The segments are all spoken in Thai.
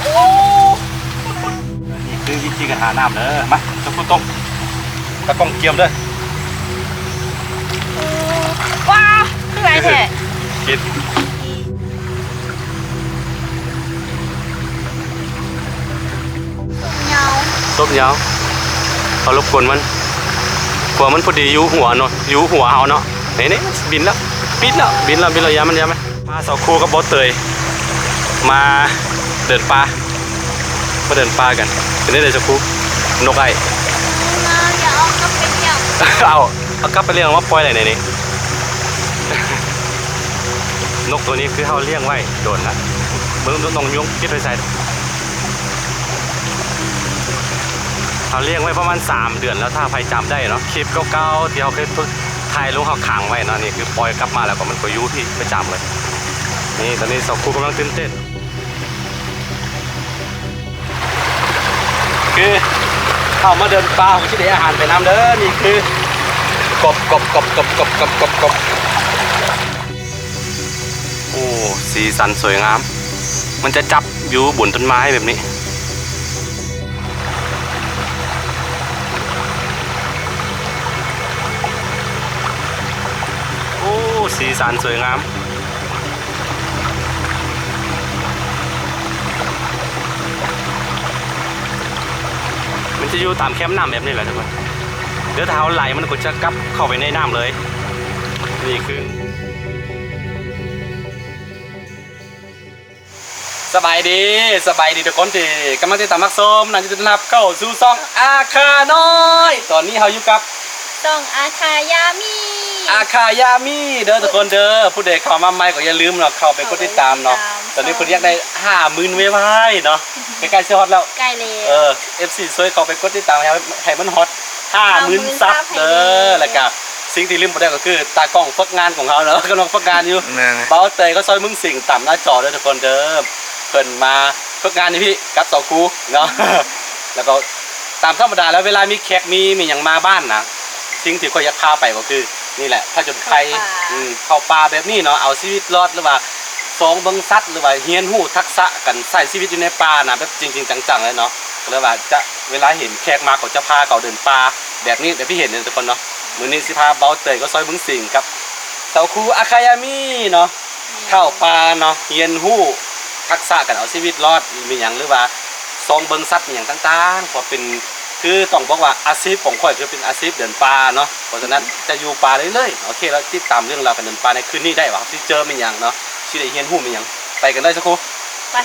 โอ้นี่คือวิธีการหาน้ำเด้อมาจะพูดตรงตะกองเกียมเด้อว้าคือไรแท้กินต้มยาวเขารบกวนมันกลัวมันพอดียูหัวเนาะยูหัวเอาเนาะนี่บินแล้วบินแล้วยามันยาไหมมาสาวครูกับบอสเตยมาเดินป่ากันเป็นได้เลยสาวครูนกไออย่าเอากลับไปเลี้ยงเอากลับไปเลี้ยงว่าปล่อยอะไรในนี้ นกตัวนี้คือเขาเลี้ยงไว้โดนนะมึงต้องยงคิดไปใส่เขาเลี้ยงไว้ประมาณ3 เดือนแล้วถ้าใครจำได้เนาะคลิปเก่าๆที่เขาเคยถ่ายลงเขาขังไว้เนาะนี่คือปล่อยกลับมาแล้วก็มันก็ยุ่ที่ประจำเลยนี่ตอนนี้สาวครูกำลังตื่นเต้นคือเข้ามาเดินป่าที่ได้อาหารไปน้ำเด้อนี่คือกบโอ้สีสันสวยงามมันจะจับอยู่บนต้นไม้แบบนี้โอ้สีสันสวยงามมันจะอยู่ตามแคมป์น้ำแบบนี้แหละทุกคนเดี๋ยวเท้าไหลมันก็จะกลับเข้าไปในน้ำเลยนี่คือสบายดีทุกคนที่กำลังติดตามมักส้มนั่นจะนับเข้าสู่ซ่องอาคาน้อยตอนนี้เขาอยู่กับซ่องอาคายามีเด้อทุกคนเด้อผู้ใดเข้ามาใหม่ก็อย่าลืมเนาะเข้าไปกดติดตามเนาะตอนนี้คุณอยากได้50,000ไว้เนาะใกล้ๆจะฮอตแล้วใกล้แล้วFC ช่วยเข้าไปกดติดตามให้มันฮอต50,000 ซับเด้อแล้วก็สิ่งที่ลืมไปได้ก็คือตากล้องฝึกงานของเขาเนาะกำลังฝึกงานอยู่เบาเตยก็ซอยมึงสิ่งต่ำหน้าจอเด้อทุกคนเด้อเพิ่นมาฝึกงานนี่พี่กับสาวครูเนาะแล้วก็ตามธรรมดาแล้วเวลามีแขกมีอย่างมาบ้านนะสิ่งที่ค่อยอยากพาไปก็คือนี่แหละถ้าจนใครเข้าป่าแบบนี้เนาะเอาชีวิตรอดหรือว่าสองเบิ่งสัตว์หรือว่าเฮียนหู้ทักษะกันใส่ชีวิตอยู่ในป่านะแบบจริงๆจังๆเลยเนาะก็เลยว่าจะเวลาเห็นแขกมาเขาจะพาเขาเดินป่าแบบนี้เดี๋ยวพี่เห็นทุกคนเนาะมื้อนี้สิพาเบาเตยก็ซอยบึงสิงครับสาวครูอาคายามิเนาะเข้าป่าเนาะเฮียนหู้ทักษะกันเอาชีวิตรอดมีอย่างหรือว่าซองเบิ่งสัตว์อย่างต่างๆเพราะเป็นคือต้องบอกว่าอาชีพของข่อยคือเป็นอาชีพเดินป่าเนาะเพราะฉะนั้นจะอยู่ป่าเรื่อยๆโอเคแล้วติดตามเรื่องราวการเดินป่าในคืนนี้ได้ว่าที่เจอมีอย่างเนาะที่ได้เฮียนหู้มีอย่างไปกันได้สักครู่ไป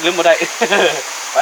ลืมบ่ได้ ไป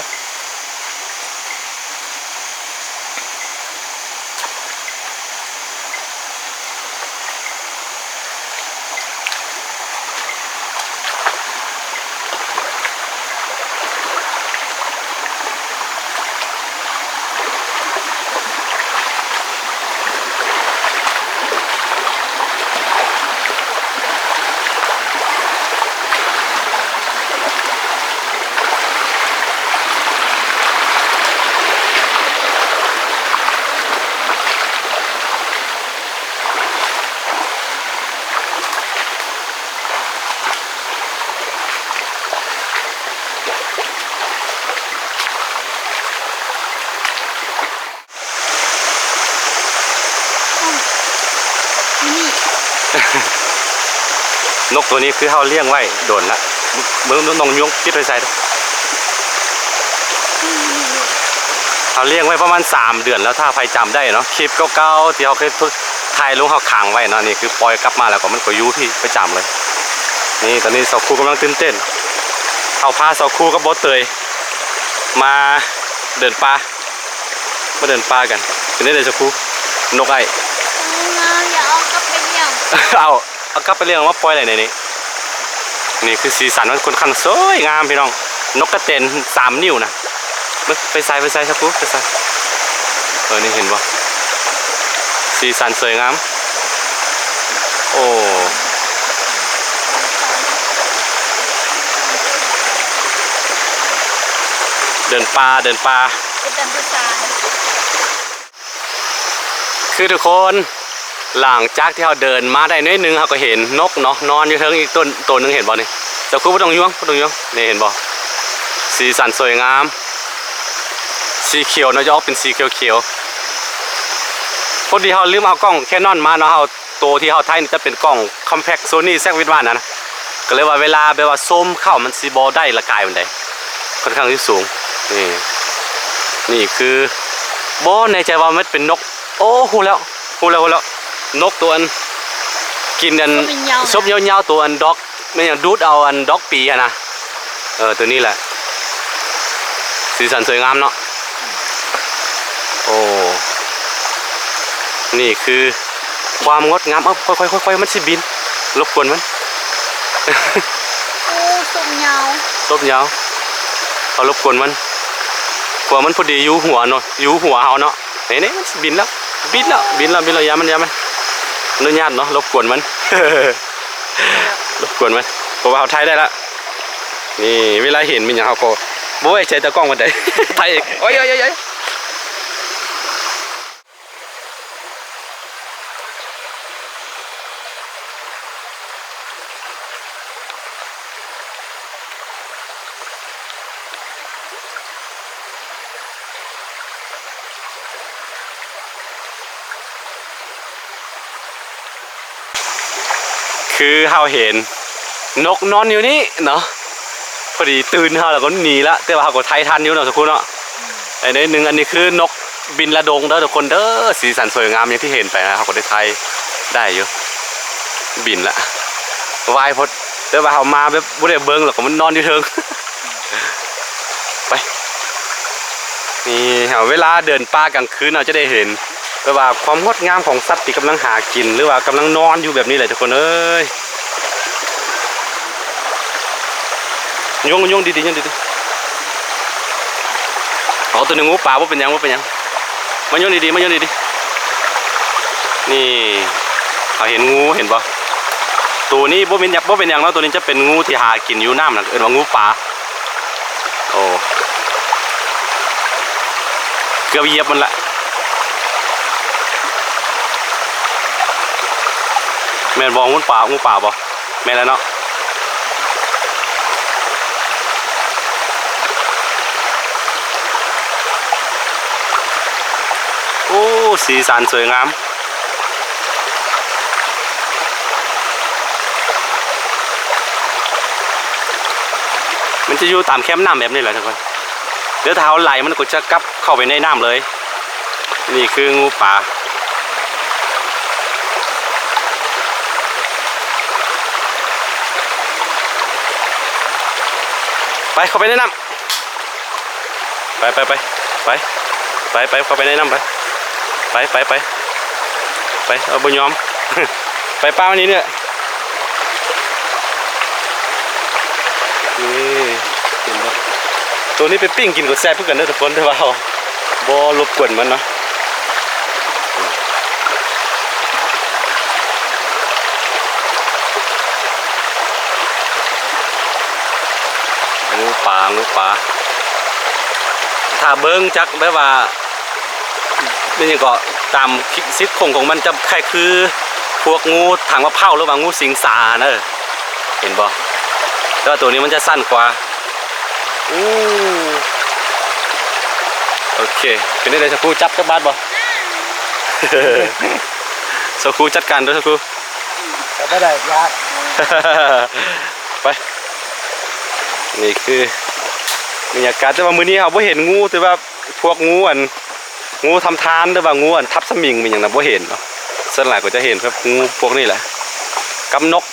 นกตัวนี้คือเขาเลี้ยงไว้โดนละมึงต้องยงคิดไปใส่เขาเลี้ยงไว้ประมาณ3 เดือนแล้วถ้าใครจำได้เนาะคลิปเก่าๆที่เขาเคยถ่ายลงเขาขังไว้เนาะนี่คือปล่อยกลับมาแล้วก็มันก็ยุ่ที่ประจำเลยนี่ตอนนี้สาวครูกำลังตื่นเต้นเขาพาสาวครูกับบอสเตยมาเดินป่ากันเป็นได้เลยสาวครูนกไออย่าเอากลับไปเลี้ยงเอากลับไปเลี้ยงว่าปล่อยอะไรในนี้นี่คือสีสันมันค่อนข้างสวยงามพี่น้องนกกระเต็น3 นิ้วนะไปใส่สักปุ๊บไปใส่นี่เห็นบ่สีสันสวยงามโอ้เดินป่าคือทุกคน หลังจากที่เราเดินมาได้นิดนึงเราก็เห็นนกเนาะนอนอยู่เทิงอีกตัวนึงเห็นบ่นี่แต่คุณไม่ต้องย่วงนี่เห็นบ่สีสันสวยงามสีเขียวเนาะจะออกเป็นสีเขียวพอดีเราลืมเอากล้องแคนอนมาเนาะเราตัวที่เราถ่ายนี่จะเป็นกล้อง compact Sony ZV-1 นะก็เลยว่าเวลาแบบว่าซูมเข้ามันสีบอได้ละกายมันได้ค่อนข้างที่สูงนี่คือบ่ในใจว่ามันเป็นนกโอ้หูแล้วนกตัวอันกินอันซบยาวๆตัวอันด็อกไม่อย่างดูดเอาอันด็อกปีอะนะตัวนี้แหละสีสันสวยงามเนาะโอ้นี่คือความงดงามค่อยมันสิบินรบกวนมันโอ้ส้มยาวเขารบกวนมันกลัวมันพอดีอยู่หัวเนาะอยู่หัวเฮาเนาะนี่มันบินแล้วยามันอนุญาตเนาะรบกวนมัน รบกวนมันเพราะว่าเขาถ่ายได้ละนี่เวลาเห็นมันอย่างเขาก็โบ้ยใจตะกล้องมันได้ ถ่ายอีกโอ้ยคือเราเห็นนกนอนอยู่นี่เนาะพอดีตื่นเราแล้วก็หนีละแต่ว่าเราก็ไทยทันอยู่เนาะทุกคนเนาะอันนี้คือนกบินระดงเด้อทุกคนเด้อสีสันสวยงามอย่างที่เห็นไปนะเราก็ได้ไทยได้อยู่บินละวายพดแต่ว่าเรามาแบบบุเรเบิ้งแล้วก็มันนอนอยู่เทิง ไปนี่เวลาเดินป่ากลางคืนเราจะได้เห็นแปลว่าความงดงามของสัตว์ที่กำลังหากินหรือว่ากำลังนอนอยู่แบบนี้เลยทุกคนเอ้ยยงดีเอาตัวหนึ่งงูป่าว่าเป็นยังมันยงดีนี่เขาเห็นงูเห็นปะตัวนี้ว่าเป็นยังเนาะตัวนี้จะเป็นงูที่หากินอยู่น้ำนะว่างูป่าโอ้เกือบเหยียบมันละแม่นบอกงูป่าบ่แม่นแล้วเนาะโอ้สีสันสวยงามมันจะอยู่ตามแคมป์น้ำแบบนี้แหละทุกคนเดี๋ยวเท้าไหลมันก็จะกลับเข้าไปในน้ำเลยนี่คืองูป่าไปเข้าไปในน้ำไปเข้าไปในน้ำไปเอาบุญยอม ไปป้าวันนี้เนี่ยนี่เห็นปะตัวนี้ไปปิ้งกินกับแซ่บเพื่อกันเด้อทุกคนแต่ว่าบ่รบกวนมันเนาะงูป่าถ้าเบิ้งจักแบบว่านี่ยังก็ตามซิดของมันจะคล้ายคือพวกงูถังมะพร้าวหรือว่างูสิงสาเนอะเห็นบ่แต่ว่าตัวนี้มันจะสั้นกว่าโอเคเป็นได้เลยสักครู่จับจับบาดบ่ สักครู่จัดการด้วยสักครู่ไม่ได้ยาก ไปนี่คือบรรยากาศแต่ว่ามื้อนี้เราไม่เห็นงูแต่ว่าพวกงูทำทานหรือว่างูทับสมิงมันอย่างนั้นไม่เห็นเนาะส่วนหลายก็จะเห็นครับงูพวกนี้แหละกำนก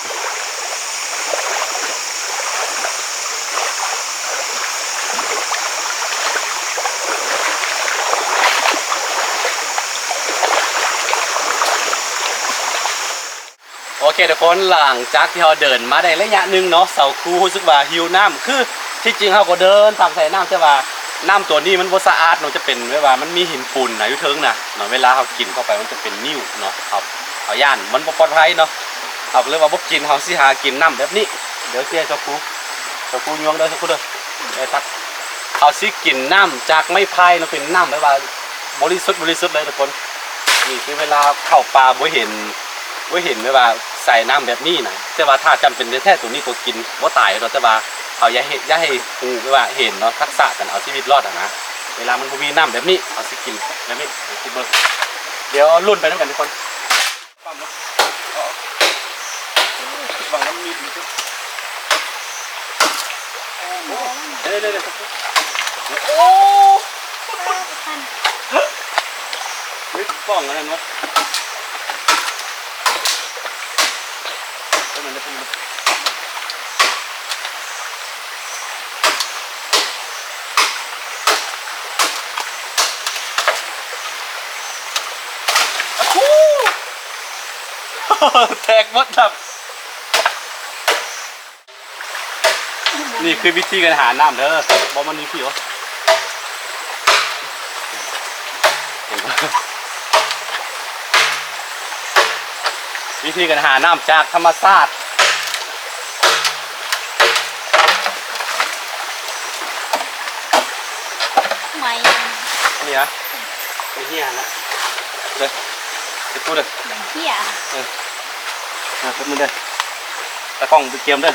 โอเคทุกคนหลังจากที่เราเดินมาได้ระยะหนึ่งเนาะเสาคูรู้สึกว่าหิวน้ำคือที่จริงเราก็เดินตามสายน้ำแต่ว่าน้ำตัวนี้มันบ่สะอาดเนาะจะเป็นแบบว่ามันมีหินปูนอยู่เทิงนะเนาะเวลาเรากินเข้าไปมันจะเป็นนิ่วเนาะครับเอาย่านมันบ่ปลอดภัยเนาะเอาเลยว่าบ่กินเราสิหากินน้ำแบบนี้เดี๋ยวเสียเจ้าคูยวงเด้อเจ้าคูเด้อได้ทักเอาสิกินน้ำจากไม้ไผ่เนาะเป็นน้ำแบบว่าบริสุทธิ์เลยทุกคน นี่คือเวลาเข้าป่าบ่เห็นไม่ว่าใส่น้ำแบบนี้นะแต่ว่าถ้าจำเป็นแท้ๆตัวนี้ตัวกินบ่ตายเนาะแต่ว่าเอาอย่าให้ฮู้ไม่ว่าเห็นเนาะทักษะกันเอาชีวิตรอดนะเวลามันบ่มีน้ำแบบนี้เอาสิกินแบบนี้สิเบิ่งเดี๋ยวรุ่นไปด้วยกันทุกคนปั๊มเนาะวางน้ำมีดมีทุกเด้โอ้ไม่ป้องอะไรเนาะเป็นมันแตกหมดครับนี่คือวิธีการหาน้ำเด้อบอมันมีผิววิธีการหาน้ำจากธรรมชาติไม่นี่ฮะไม่เหี้ยนะเลยไปกูเลย เหี้ย ขึ้นมือเลยตะกล้องไปเกียมเลย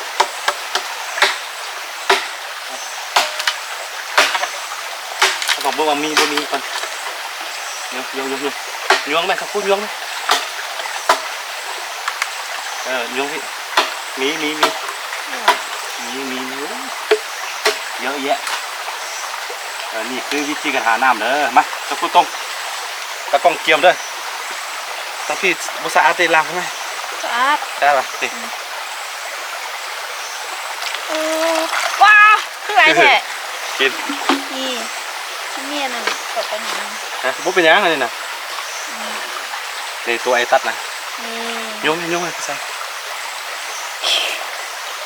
ตะกล้องบอกว่ามีบ่มีก่อนยวงไหมครับพูดยวงไหมยวงพี่มีเยอะแยะนี่คือวิธีการหาน้ำเด้อมาตะกูตรงตะกล้องเกียมด้วยตะพี่บุษาอาเตลังไหมสะอาดได้ป่ะนี่ว้าวคืออะไรแท้กินนี่นั่นตกไปหนึ่งบุ๊เป็นยังไงนี่นะนี่ตัวไอ้ตัดนะยงไปใส่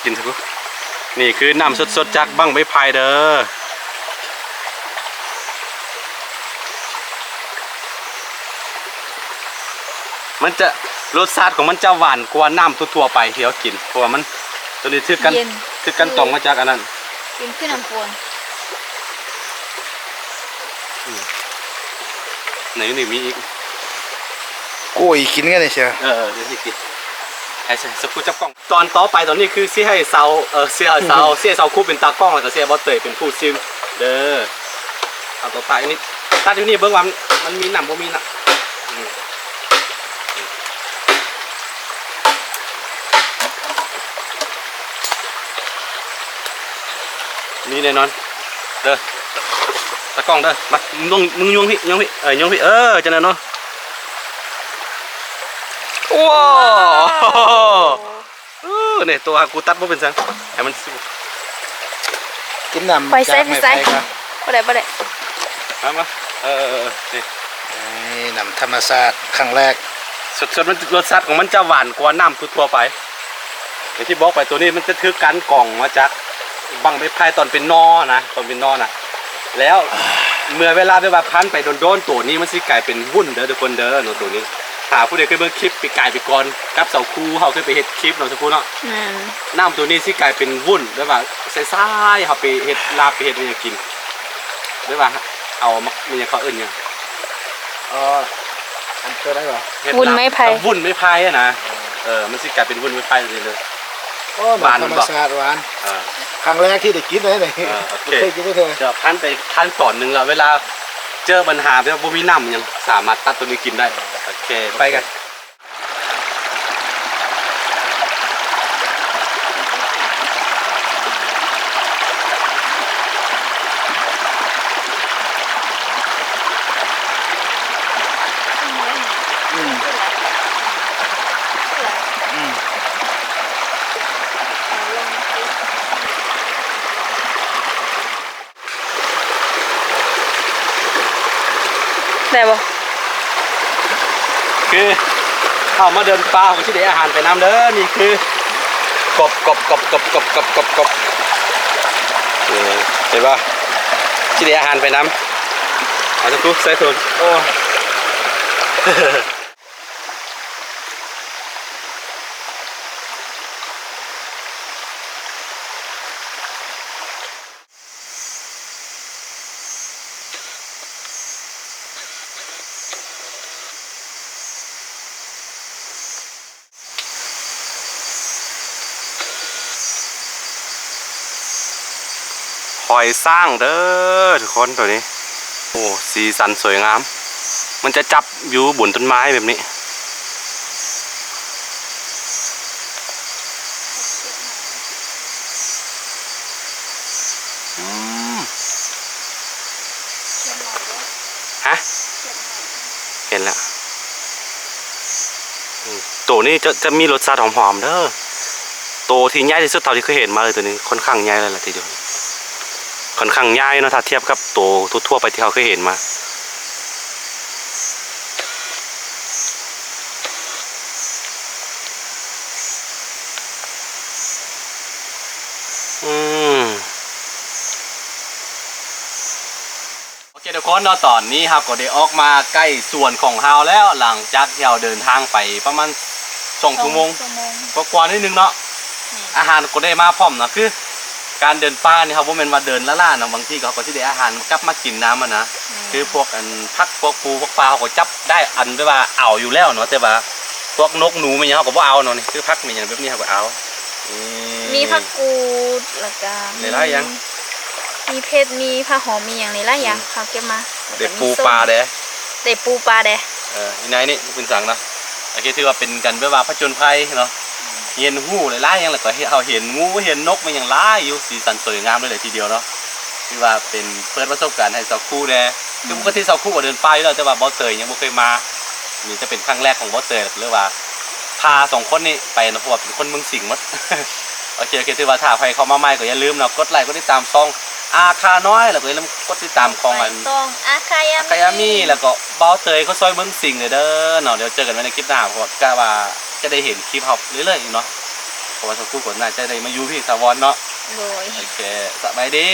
กินสักปุ๊บนี่คือน้ำสดๆจากบั้งใบพายเด้อมันจะรสชาติของมันจะหวานกว่าน้ำทั่วๆไปที่เรากินเพราะว่ามันตัวนี้ถือกันตรงมาจากอันนั้นกินขึ้นน้ำปนไหนมีอีกกล้วยกินกันเลยเชียวเดี๋ยวสิกินให้สักครู่จับกล้องตอนต่อไปตอนนี้คือเสียให้เสาคู่เป็นตากล้องแล้วก็เสียบอสเตยเป็นผู้ซิมเด้อเอาต่อไปนี่ตัดอยู่นี่เบื้องวันมันมีหนำบ่มีหนำนี่แน่นอนเด้อตะกล้องเด้อมามึงยวงพี่ยวงพี่จะแน่นอนว้าวเนี่ยตัวกูตัดบ่เป็นสังให้มันกินน้ำไปใส่บ่ได้มานี่น้ำธรรมชาติครั้งแรกสดมันรสชาติของมันจะหวานกว่าน้ำทั่วไปอย่างที่บอกไปตัวนี้มันจะถือการกล่องมาจากบังใบพายตอนเป็นนอนะแล้วเมื่อเวลาไปแบบพันไปโดนตัวนี้มันสิกลายเป็นวุ่นเด้อทุกคนเด้อเนาะตัวนี้หาผู้ใดเคยเบิ่งคลิปไปกลายไปก่อนกับเสาคูเขาเคยไปเฮ็ดคลิปเนาะทุกคนเนาะน้ำตัวนี้สิกลายเป็นวุ่นด้วยว่าใส่ๆเขาไปเฮ็ดลาบไปเฮ็ดอะไรกินด้วยว่าเอามันยังเขาเอิ้นยังอันเจอได้หรอวุ่นไม้ไผ่นะมันสิกลายเป็นวุ่นไม้ไผ่เลยหวานธรรมชาติหวานครั้งแรกที่ได้กินเลยเนี่ยเคยกินไม่เคยจะพันไปขั้นตอนหนึ่งแล้วเวลาเจอปัญหาแบบบ่มีน้ำยังสามารถตัดตัวนี้กินได้โอเคไปกันได้บ่คือเข้ามาเดินป่าของที่ได้อาหารไปน้ำเด้อนี่คือกบเห็นป่ะที่ได้อาหารไปน้ำเอาสักครู่ใส่ถุงโอ้ หอยสร้างเด้อทุกคนตัวนี้โอ้สีสันสวยงามมันจะจับอยู่บนต้นไม้แบบนี้ฮะเห็นแล้วตัวนี้จะมีรสชาติหอมๆเด้อตัวที่ใหญ่ที่สุดเท่าที่เคยเห็นมาเลยตัวนี้ค่อนข้างใหญ่เลยล่ะทีเดียวค่อนข้างใหญ่เนาะถ้าเทียบกับตัวทั่วๆไปที่เขาเคยเห็นมาโอเคทุกคนเนาะตอนนี้ครับก็ได้ออกมาใกล้ส่วนของเฮาแล้วหลังจากที่เราเดินทางไปประมาณ2 ชั่วโมงกว่านิดนึงเนาะอาหารก็ได้มาพร้อมนะคือการเดินป่านี่ครับว่ามันมาเดินล่าๆเนาะบางทีเขาก็จะได้อาหารกลับมากินน้ำมันนะคือพวกอันพักพวกปูพวกปลาเขาก็จับได้อันด้วยว่าเอาอยู่แล้วเนาะแต่ว่าพวกนกหนูมันยังเขาก็บ่เอาเนาะนี่คือพักมันอย่างแบบนี้เขาก็เอามีผักกูดแล้วก็หลายอย่างมีเพชรมีผักหอมมีอย่างหลายอย่างเขาเก็บมาเด็ดปูปลาเด้ปูปลาเด้ที่ไหนนี่เป็นสังนะโอเคถือว่าเป็นกันแบบว่าผจญภัยเนาะเห็นหูหลายๆอย่างแล้วก็เอาเห็นงูเห็นนกมันอย่างหลายอยู่สีสันสวยงามเลยทีเดียวเนาะคือว่าเป็นเปิดประสบการณ์ให้สาวคู่แน่คือปกติสาวคู่ก็เดินป่าอยู่แล้วแต่ว่าบ่เตยยังบ่เคยมานี่จะเป็นครั้งแรกของบ่เตยหรือว่าพา2 คนนี้ไปนะเพราะว่าเป็นคนเมืองสิงห์หมด โอเคถือว่าถ้าใครเข้ามาใหม่ก็อย่าลืมเนาะกดไลค์กดติดตามช่องอาคาน้อยแล้วก็อย่าลืมกดติดตามของอันอาคายามีแล้วก็บ่เตยเขาซอยเมืองสิงห์เด้อเนาะเดี๋ยวเจอกันในคลิปหน้าก็กะว่าจะได้เห็นคลิปเฮาเรื่อยๆเนาะเพราะว่าสักครู่ก่อนน่าจะได้มาอยู่พี่สาวรเนาะโอเคสบายดี